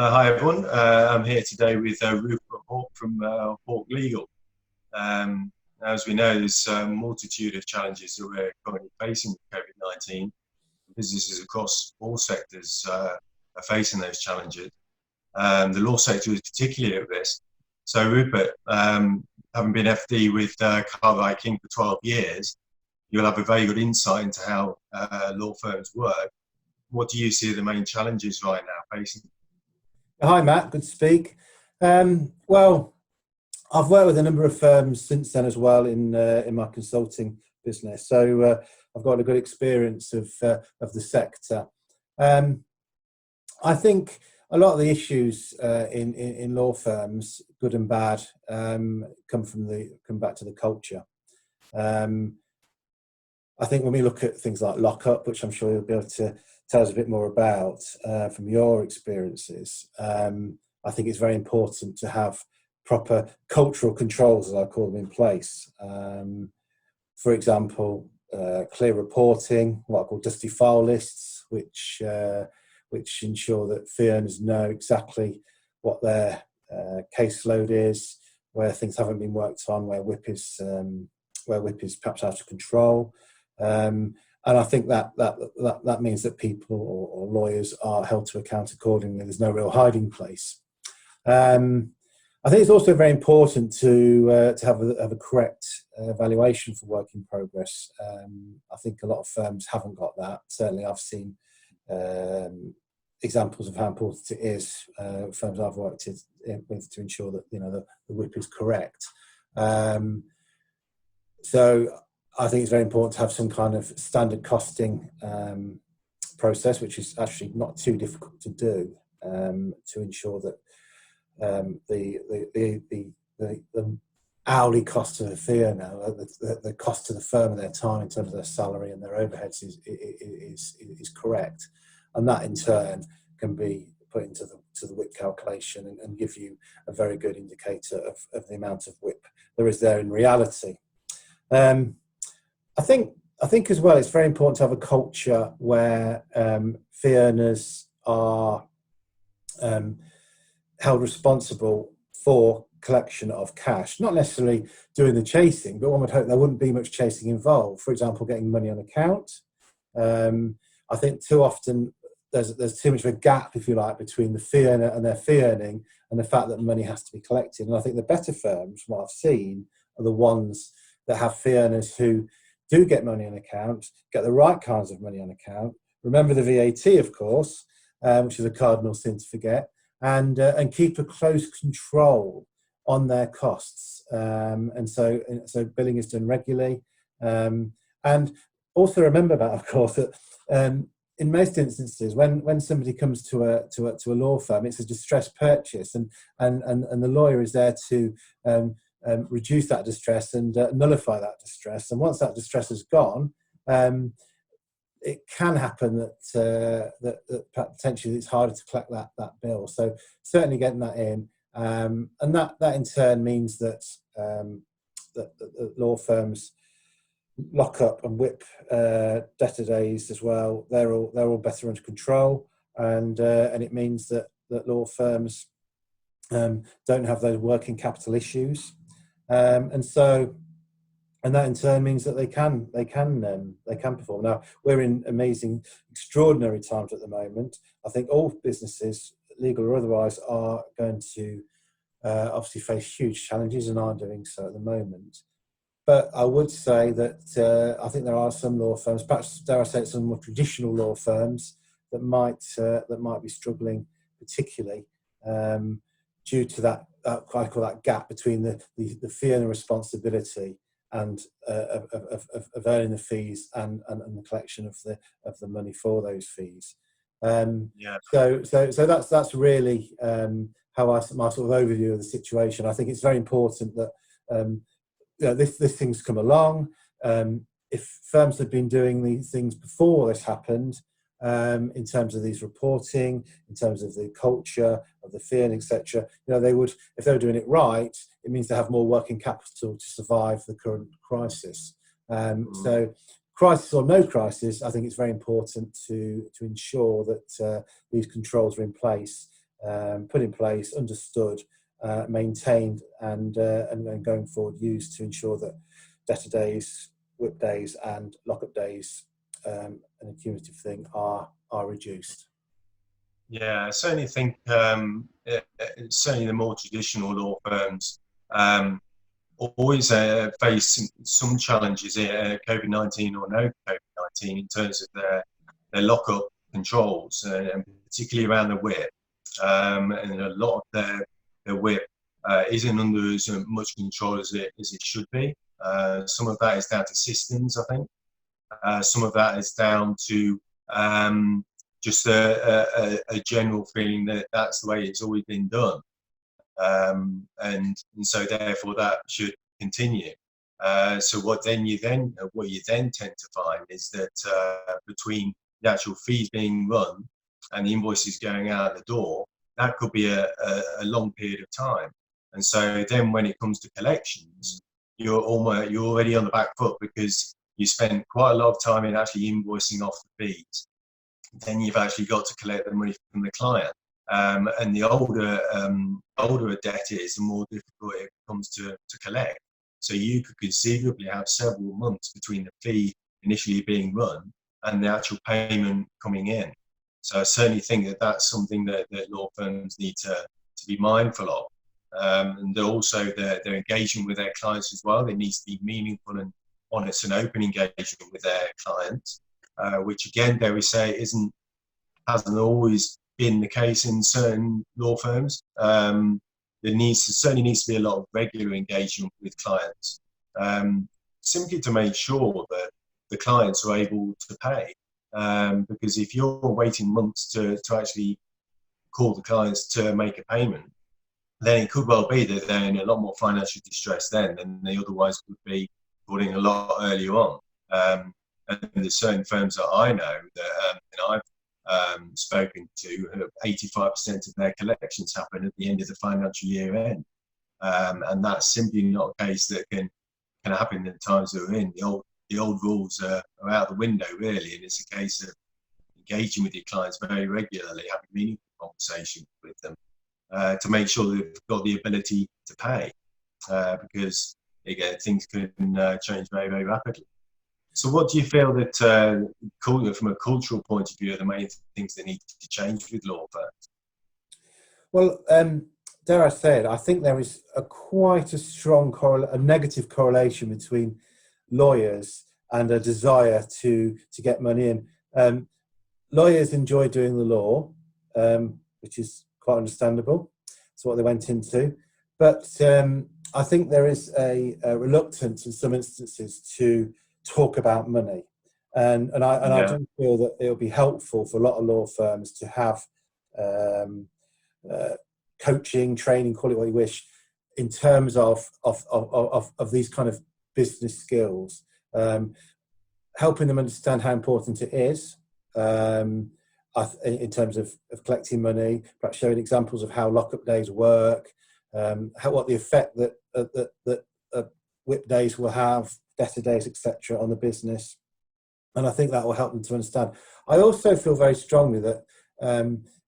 Hi everyone. I'm here today with Rupert Hawke from Hawke Legal. As we know, there's a multitude of challenges that we're currently facing with COVID-19. Businesses across all sectors are facing those challenges. The law sector is particularly at risk. So Rupert, having been FD with Godby for 12 years, you'll have a very good insight into how law firms work. What do you see are the main challenges right now facing? Hi, Matt. Good to speak. Well, I've worked with a number of firms since then as well in my consulting business, so I've got a good experience of the sector. I think a lot of the issues in law firms, good and bad, come back to the culture. I think when we look at things like lockup, which I'm sure you'll be able to tell us a bit more about from your experiences, I think it's very important to have proper cultural controls, as I call them, in place. For example, clear reporting, what I call dusty file lists, which ensure that fee earners know exactly what their caseload is, where things haven't been worked on, where WIP is perhaps out of control. And I think that means that people or lawyers are held to account accordingly. There's no real hiding place. I think it's also very important to have a correct evaluation for work in progress. I think a lot of firms haven't got that. Certainly, I've seen examples of how important it is. Firms I've worked with to ensure that the WIP is correct. So I think it's very important to have some kind of standard costing process, which is actually not too difficult to do, to ensure that the hourly cost of the fee earner, the cost to the firm and their time in terms of their salary and their overheads is correct, and that in turn can be put into the WIP calculation and give you a very good indicator of the amount of WIP there is there in reality. I think as well, it's very important to have a culture where fee earners are held responsible for collection of cash, not necessarily doing the chasing, but one would hope there wouldn't be much chasing involved. For example, getting money on account. I think too often there's too much of a gap, if you like, between the fee earner and their fee earning and the fact that money has to be collected. And I think the better firms, from what I've seen, are the ones that have fee earners who do get money on account, get the right kinds of money on account. Remember the VAT, of course, which is a cardinal sin to forget, and keep a close control on their costs. And so billing is done regularly. And also remember that, of course, that in most instances, when somebody comes to a law firm, it's a distress purchase, and the lawyer is there to reduce that distress and nullify that distress. And once that distress is gone, it can happen that potentially it's harder to collect that bill. So certainly getting that in, and that in turn means that that law firms lock up and WIP debtor days as well. They're all better under control, and it means that law firms don't have those working capital issues. And that in turn means that they can perform. Now we're in amazing, extraordinary times at the moment. I think all businesses, legal or otherwise, are going to obviously face huge challenges and are doing so at the moment. But I would say that I think there are some law firms, perhaps dare I say some more traditional law firms, that might be struggling particularly due to that I call that gap between the fee and the responsibility and of earning the fees and the collection of the money for those fees. So that's really how my sort of overview of the situation. I think it's very important that this thing's come along. If firms had been doing these things before this happened, in terms of these reporting, in terms of the culture of the fee, etc., they would, if they were doing it right, it means they have more working capital to survive the current crisis. So, crisis or no crisis, I think it's very important to ensure that these controls are in place put in place, understood, maintained, and then going forward used to ensure that debtor days, whip days, and lockup days, and a cumulative thing are reduced. Yeah, I certainly think certainly the more traditional law firms always face some challenges, COVID-19 or no COVID-19, in terms of their lockup controls, and particularly around the whip. And a lot of their whip isn't under as much control as it should be. Some of that is down to systems, I think. Some of that is down to just a general feeling that that's the way it's always been done. And so therefore that should continue. So what you then tend to find is that between the actual fees being run and the invoices going out the door, that could be a long period of time. And so then when it comes to collections, you're already on the back foot, because you spend quite a lot of time in actually invoicing off the fees. Then you've actually got to collect the money from the client. And the older a debt is, the more difficult it becomes to collect. So you could conceivably have several months between the fee initially being run and the actual payment coming in. So I certainly think that that's something that law firms need to be mindful of. And also their engagement with their clients as well. There needs to be meaningful and honest and open engagement with their clients, which again, dare we say, hasn't always been the case in certain law firms. There certainly needs to be a lot of regular engagement with clients, simply to make sure that the clients are able to pay. Because if you're waiting months to actually call the clients to make a payment, then it could well be that they're in a lot more financial distress then than they otherwise would be, calling a lot earlier on. And there's certain firms that I know that I've spoken to, 85% of their collections happen at the end of the financial year end. And that's simply not a case that can happen in the times that we're in. The old rules are out the window, really, and it's a case of engaging with your clients very regularly, having meaningful conversations with them to make sure that they've got the ability to pay, because again, things can change very, very rapidly. So what do you feel that, from a cultural point of view, are the main things that need to change with law firms? Well, dare I say it, I think there is quite a strong negative correlation between lawyers and a desire to get money in. Lawyers enjoy doing the law, which is quite understandable. It's what they went into. But I think there is a reluctance in some instances to talk about money. And I do feel that it'll be helpful for a lot of law firms to have coaching, training, call it what you wish, in terms of these kind of business skills, helping them understand how important it is in terms of collecting money, perhaps showing examples of how lockup days work, what the effect that whip days will have, debtor days, etc., on the business. And I think that will help them to understand. I also feel very strongly that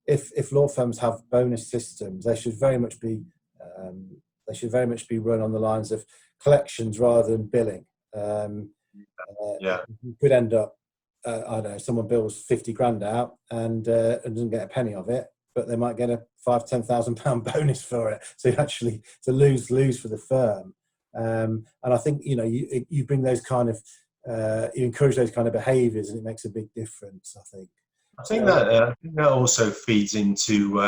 if law firms have bonus systems, they should very much be run on the lines of collections rather than billing. You could end up, I don't know, someone bills 50 grand out and doesn't get a penny of it, but they might get a £5,000-10,000 bonus for it. So actually, it's a lose-lose for the firm. And I think you bring those kind of you encourage those kind of behaviours, and it makes a big difference, I think. I think that also feeds into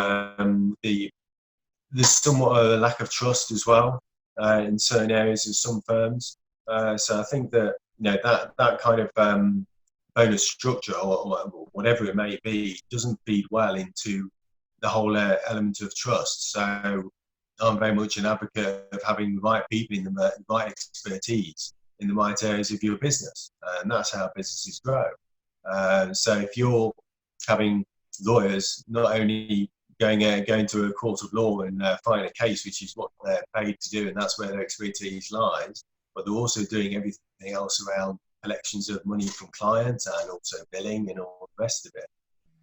there's somewhat a lack of trust as well in certain areas of some firms. So I think that that kind of bonus structure or whatever it may be doesn't feed well into the whole element of trust. So I'm very much an advocate of having the right people in the right expertise in the right areas of your business, and that's how businesses grow. So if you're having lawyers not only going to a court of law and fighting a case, which is what they're paid to do, and that's where their expertise lies, but they're also doing everything else around collections of money from clients and also billing and all the rest of it,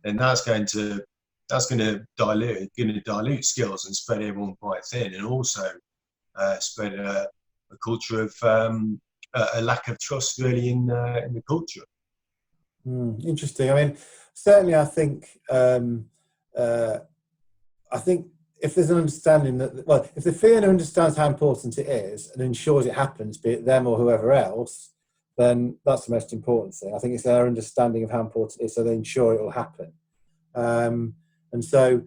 then that's going to that's going to dilute skills and spread everyone quite thin, and also spread a culture of a lack of trust really in the culture. Interesting. I mean, certainly, I think if there's an understanding that, well, if the fee earner understands how important it is and ensures it happens, be it them or whoever else, then that's the most important thing. I think it's their understanding of how important it is, so they ensure it will happen. And so,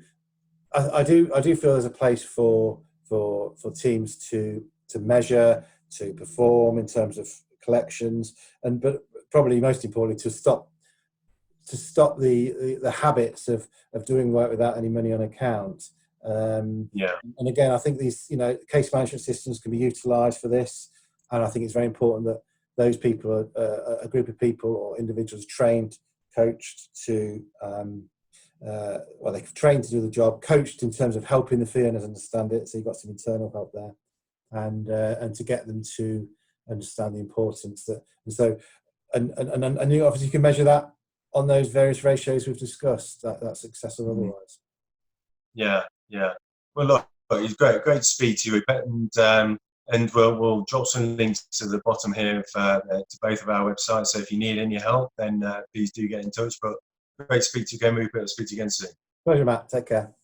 I do feel there's a place for teams to measure, to perform in terms of collections, but probably most importantly to stop the habits of doing work without any money on account. And again, I think these case management systems can be utilised for this, and I think it's very important that those people are a group of people or individuals trained, coached to they're trained to do the job, coached in terms of helping the fee earners understand it. So you've got some internal help there, and to get them to understand the importance that. And obviously you can measure that on those various ratios we've discussed. That's success or otherwise. Yeah. Well, look, it's great to speak to you, Rupert, and we'll drop some links to the bottom here to both of our websites. So if you need any help, then please do get in touch. But great to speak to you again, Rupert. I'll speak to you again soon. Pleasure, Matt. Take care.